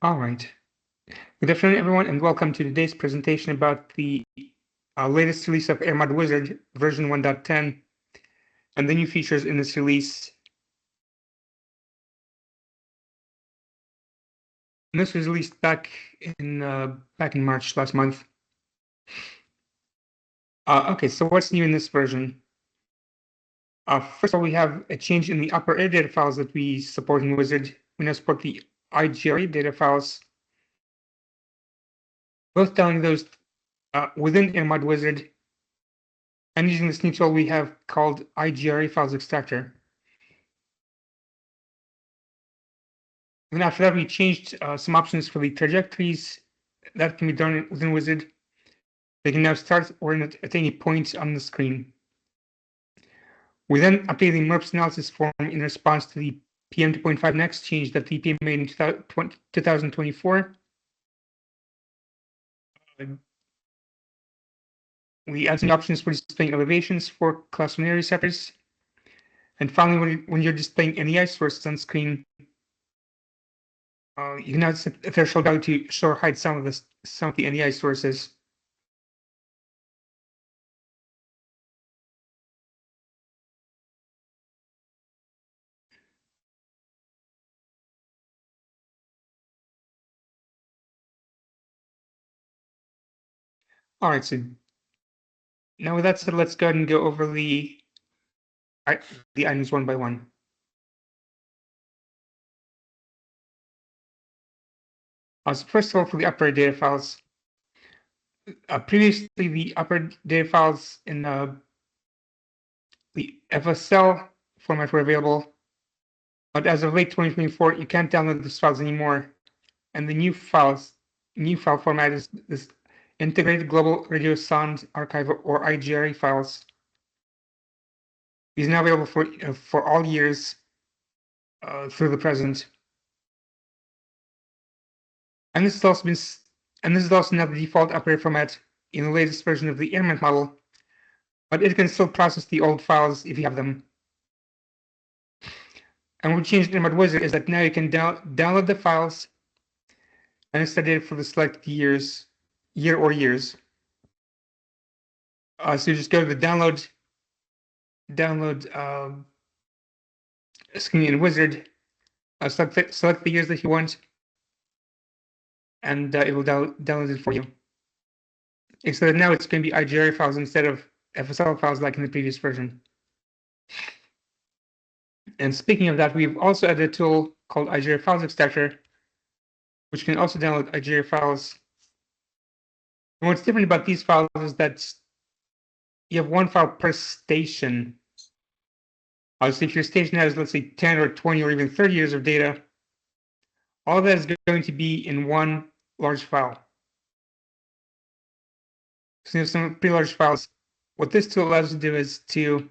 All right. Good afternoon, everyone, and welcome to today's presentation about the latest release of AERMOD Wizard version 1.10 and the new features in this release. And this was released back in March last month. Okay, so what's new in this version? First of all, we have a change in the upper air data files that we support in Wizard. We now support the IGRE data files. Both downloading those within AERMOD Wizard and using this new tool we have called IGRE Files Extractor. And after that, we changed some options for the trajectories that can be done within Wizard. They can now start or end at any point on the screen. We then updated the MERPS analysis form in response to the PM 2.5 next change that the EPA made in 2024. We added some options for displaying elevations for class 1A receptors. And finally, when you're displaying NEI sources on screen, you can now set a threshold value to show or hide some of the NEI sources. All right, so now with that said, let's go ahead and go over the items one by one. So first of all, for the upper data files, previously the upper data files in the FSL format were available, but as of late 2024, you can't download these files anymore. And the new file format is this Integrated Global Radio Sound Archive, or IGRE files. These are now available for all years through the present. And this is also now the default upper format in the latest version of the AERMOD model, but it can still process the old files if you have them. And what we changed in AERMOD Wizard is that now you can download the files and instead it for the select year or years. So you just go to the download screen in Wizard, select the years that you want, and it will download it for you. Except that now it's going to be IGRE files instead of FSL files like in the previous version. And speaking of that, we've also added a tool called IGRE Files Extractor, which can also download IGRE files. And what's different about these files is that you have one file per station. So if your station has, let's say, 10 or 20 or even 30 years of data, all of that is going to be in one large file. So you have some pretty large files. What this tool allows you to do is to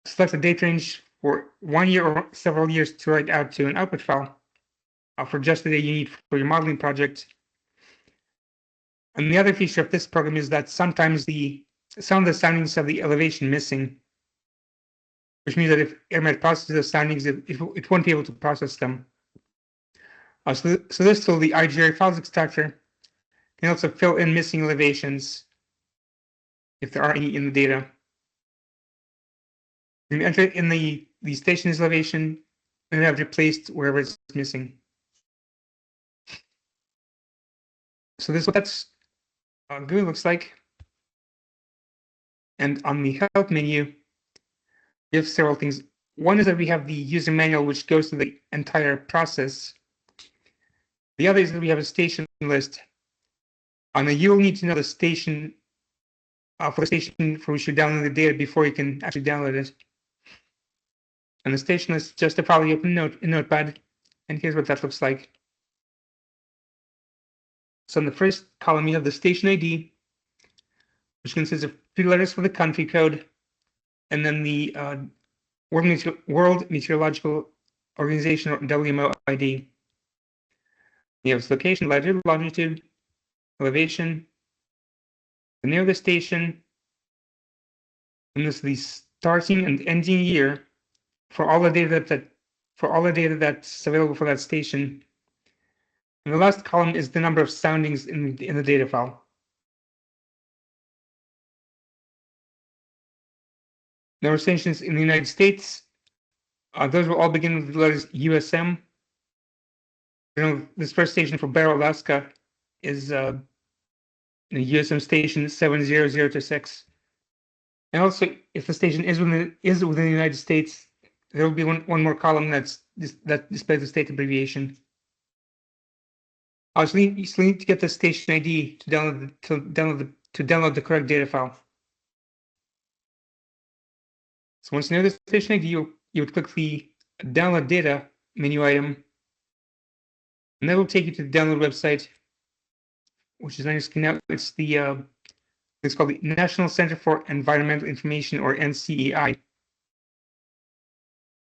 select a date range for 1 year or several years to write out to an output file for just the data you need for your modeling project. And the other feature of this program is that sometimes some of the soundings have the elevation missing, which means that if AERMOD processes those soundings, it won't be able to process them. So this tool, the IGRE Files Extractor, can also fill in missing elevations if there are any in the data. You can enter it in the station's elevation and have replaced wherever it's missing. So this is what that's GUI looks like. And on the help menu, we have several things. One is that we have the user manual, which goes through the entire process. The other is that we have a station list. And you'll need to know the station for the station for which you download the data before you can actually download it. And the station list is just a file you open in Notepad. And here's what that looks like. So in the first column, you have the station ID, which consists of 3 letters for the country code, and then the World Meteorological Organization, or WMO ID. You have its location, latitude, longitude, elevation, the name of the station, and this is the starting and ending year for all the data that for all the data that's available for that station. And the last column is the number of soundings in the data file. There were stations in the United States. Those will all begin with the letters USM. This first station for Barrow, Alaska is the USM station 70026. And also, if the station is within the United States, there will be one more column that displays the state abbreviation. So you need to get the station ID to download the correct data file. So once you know the station ID, you would click the Download Data menu item, and that will take you to the download website, which is on your screen now. It's it's called the National Center for Environmental Information, or NCEI.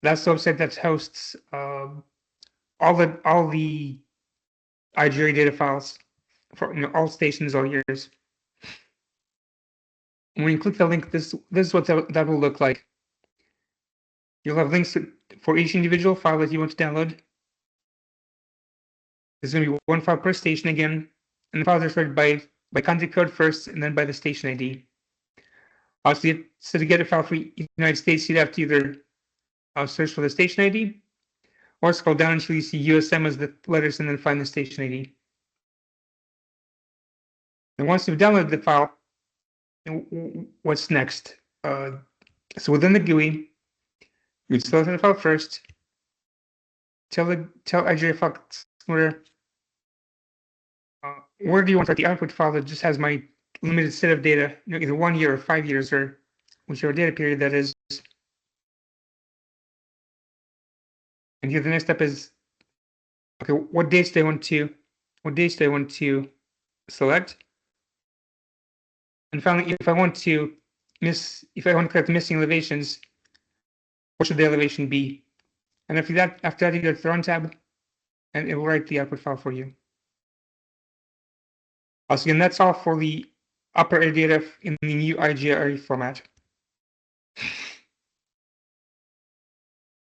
That's the website that hosts all the IGRA data files for all stations, all years. And when you click the link, this is what that will look like. You'll have links for each individual file that you want to download. There's going to be one file per station again, and the files are sorted by country code first, and then by the station ID. So to get a file for the United States, you'd have to either search for the station ID, or scroll down until you see USM as the letters, and then find the station ID. And once you've downloaded the file, what's next? So within the GUI, you'd select the file first. Tell IGRA file explorer where do you want to write the output file that just has my limited set of data, either 1 year or 5 years, or whichever data period that is. And here the next step is, okay, what dates do I want to select? And finally, if I want to collect the missing elevations, what should the elevation be? And after that, you go to the Run tab, and it will write the output file for you. So again, that's all for the upper area data in the new IGRA format.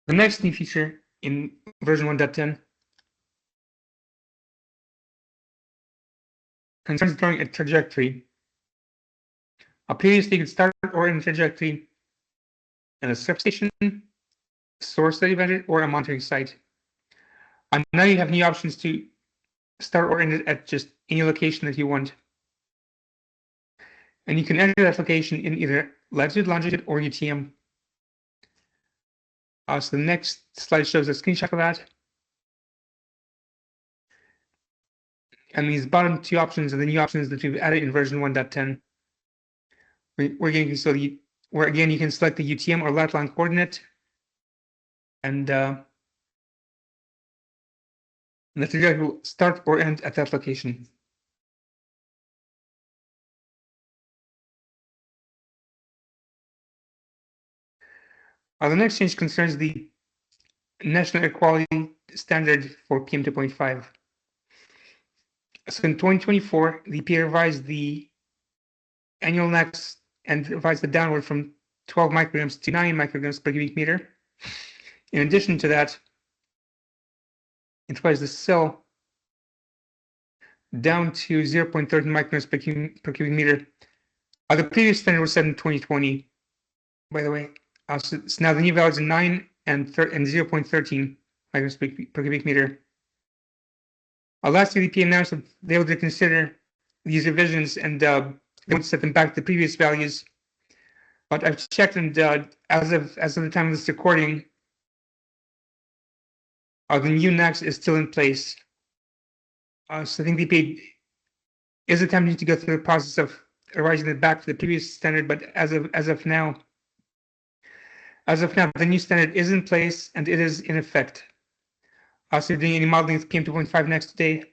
The next new feature in version 1.10 concerns drawing a trajectory. Previously, you could start or end a trajectory in a substation, source study vendor, or a monitoring site. And now you have new options to start or end it at just any location that you want. And you can enter that location in either latitude, longitude, or UTM. So the next slide shows a screenshot of that. And these bottom two options are the new options that we've added in version 1.10. Where again you can select the UTM or lat long coordinate, and the trajectory will start or end at that location. The next change concerns the National Air Quality Standard for PM 2.5. So in 2024, the EPA revised the annual NACs and revised it downward from 12 micrograms to 9 micrograms per cubic meter. In addition to that, it revised the cell down to 0.13 micrograms per cubic meter. The previous standard was set in 2020, by the way. So now the new values are 9 and 0.13 micrograms per cubic meter. Last year, the EPA announced that they would consider these revisions, and they would set them back to the previous values. But I've checked, and as of the time of this recording, the new NACs is still in place. So I think the EPA is attempting to go through the process of revising it back to the previous standard, but as of now, the new standard is in place and it is in effect. So you're doing any modeling with PM 2.5 next today,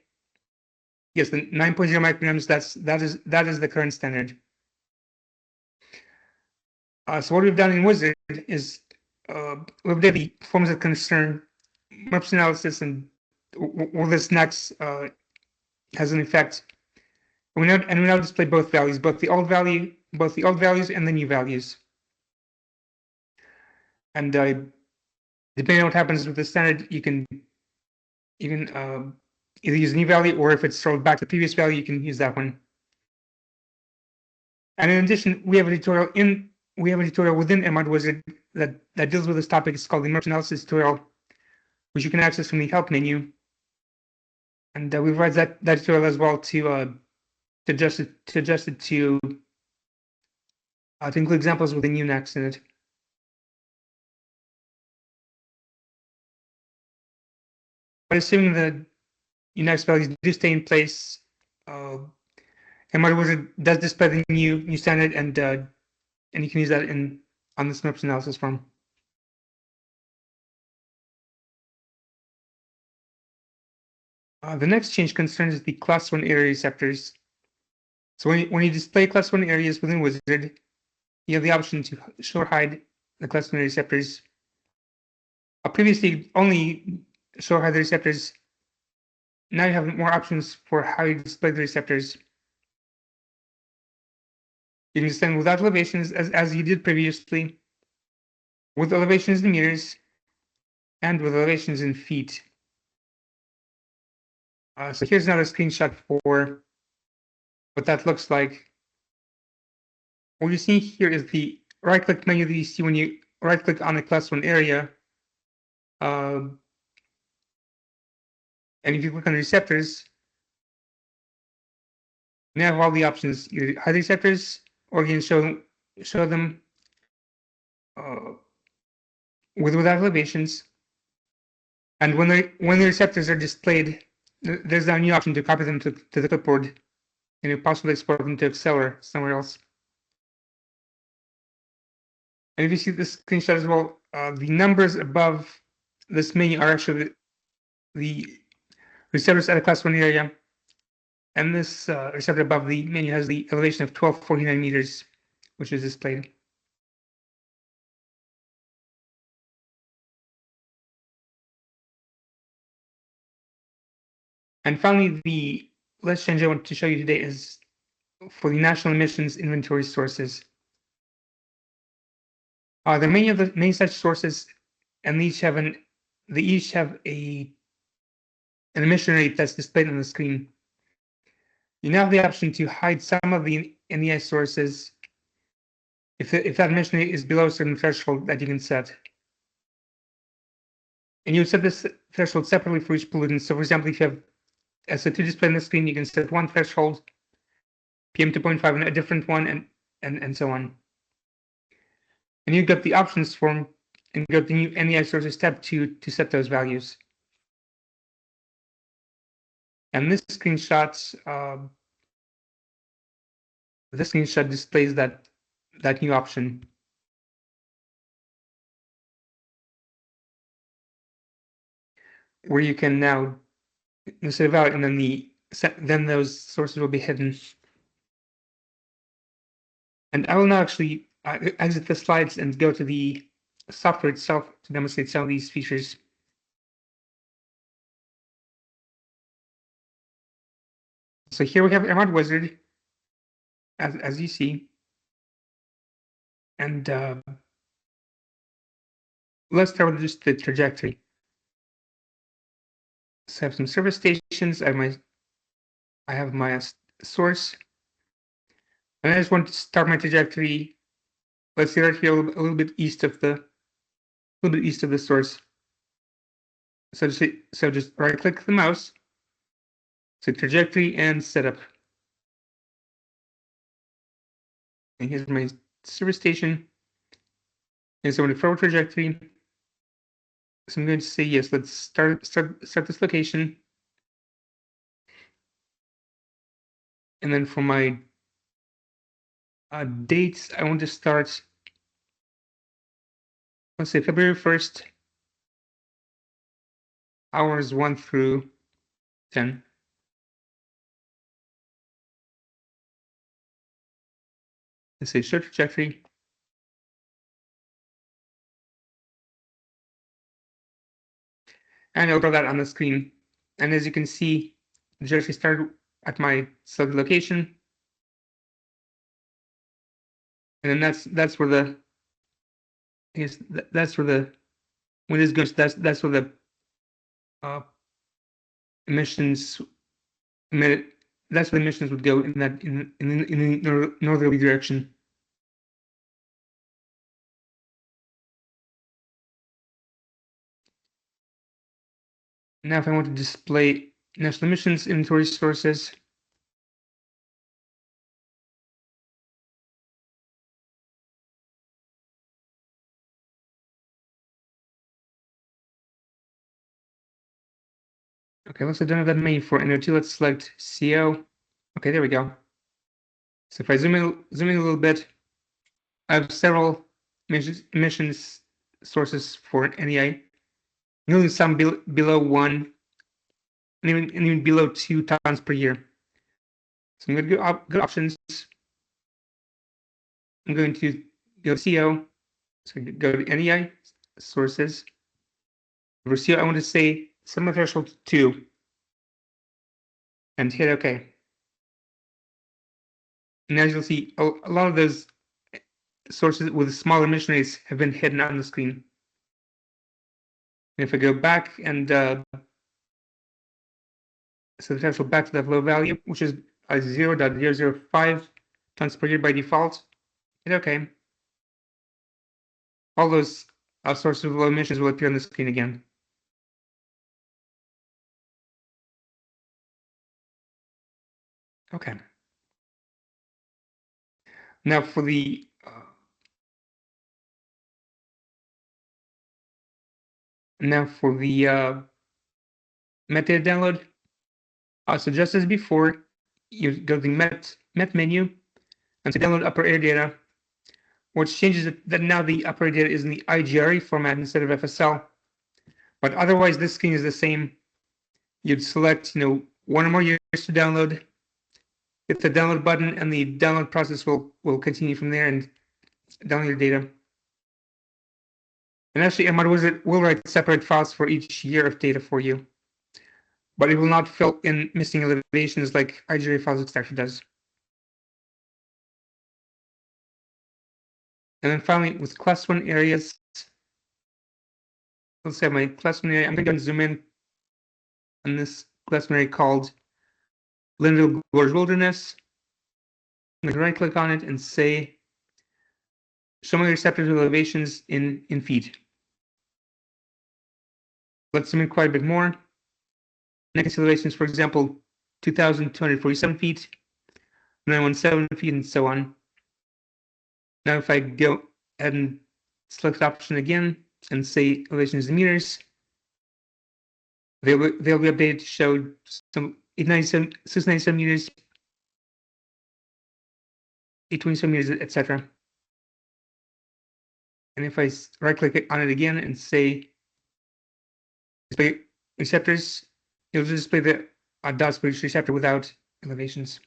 yes, the 9.0 micrograms, that is the current standard. So what we've done in Wizard is we've done the forms of concern, MURPS analysis, and where this NACs has an effect. And we now display both values, both the old values and the new values. And Depending on what happens with the standard, you can either use a new value, or if it's rolled back to the previous value, you can use that one. And in addition, we have a tutorial within AERMOD Wizard that deals with this topic. It's called the merge analysis tutorial, which you can access from the help menu. And we provide that tutorial as well to adjust it to include examples with the Unix in it. But assuming the Unix values do stay in place, AERMOD Wizard does display the new standard, and you can use that on this merge analysis form. The next change concerns the class 1 area receptors. So when you display class 1 areas within Wizard, you have the option to show or hide the class 1 area receptors. Previously, only show or hide the receptors. Now you have more options for how you display the receptors. You can display them without elevations, as you did previously, with elevations in meters, and with elevations in feet. So here's another screenshot for what that looks like. What you see here is the right-click menu that you see when you right-click on the class 1 area. And if you click on the receptors, you have all the options. You hide the receptors, or you can show them without elevations. And when the receptors are displayed, there's now a new option to copy them to the clipboard, and possibly export them to Excel or somewhere else. And if you see this screenshot as well, the numbers above this menu are actually the receptors at a class 1 area. And this receptor above the menu has the elevation of 1249 meters, which is displayed. And finally, the last change I want to show you today is for the national emissions inventory sources. There are many such sources, and they each have an emission rate that's displayed on the screen. You now have the option to hide some of the NEI sources if that emission rate is below a certain threshold that you can set. And you set this threshold separately for each pollutant. So for example, if you have SO2 displayed on the screen, you can set one threshold, PM2.5 and a different one, and so on. And you got the options form and go to the new NEI sources tab to set those values. And this screenshot displays that new option. Where you can now set a value, and then those sources will be hidden. And I will now actually exit the slides and go to the software itself to demonstrate some of these features. So here we have AERMOD Wizard, as you see. And let's start with just the trajectory. So I have some service stations. I have my source. And I just want to start my trajectory. Let's see right here a little bit east of the source. So just right click the mouse, so trajectory and setup. And here's my service station. And so I'm going to forward trajectory. So I'm going to say yes. Let's start this location. And then for my dates, I want to start, let's say February 1st, hours 1 through 10. Let's say show trajectory. And I'll draw that on the screen. And as you can see, the trajectory started at my selected location. And then that's where the when this goes, that's where the emissions that's where the emissions would go in that in the northerly direction. Now, if I want to display national emissions inventory sources, okay, let's say don't have that many for NO2. Let's select CO. Okay, there we go. So if I zoom in a little bit, I have several emissions sources for NEI, including some below 1 and even below 2 tons per year. So I'm going to go options. I'm going to go to CO. So go to NEI sources. For CO, I want to say similar threshold to 2 and hit OK. And as you'll see, a lot of those sources with smaller emission rates have been hidden on the screen. And if I go back and so the threshold back to that low value, which is 0.005 tons per year by default, hit OK. All those sources of low emissions will appear on the screen again. Okay. Now for the metadata download. So just as before, you go to the met menu and to download upper air data. What changes is that now the upper air data is in the IGRE format instead of FSL. But otherwise, this screen is the same. You'd select, one or more years to download, hit the download button, and the download process will continue from there and download your data. And actually, AERMOD Wizard will write separate files for each year of data for you, but it will not fill in missing elevations like IGRE files extractor does. And then finally, with class 1 areas, let's say my class 1 area, I'm going to zoom in on this class 1 area called Linville Gorge Wilderness. I'm going to right click on it and say, show my receptors with elevations in feet. Let's zoom in quite a bit more. Next elevations, for example, 2,247 feet, 917 feet, and so on. Now, if I go ahead and select the option again and say elevations in meters, they'll be updated to show some 697 meters, 827 meters, etc. And if I right-click on it again and say display receptors, it'll just display the dots for each receptor without elevations.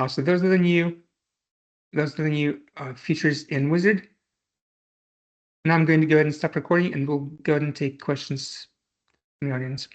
So those are the new features in Wizard. Now I'm going to go ahead and stop recording, and we'll go ahead and take questions from the audience.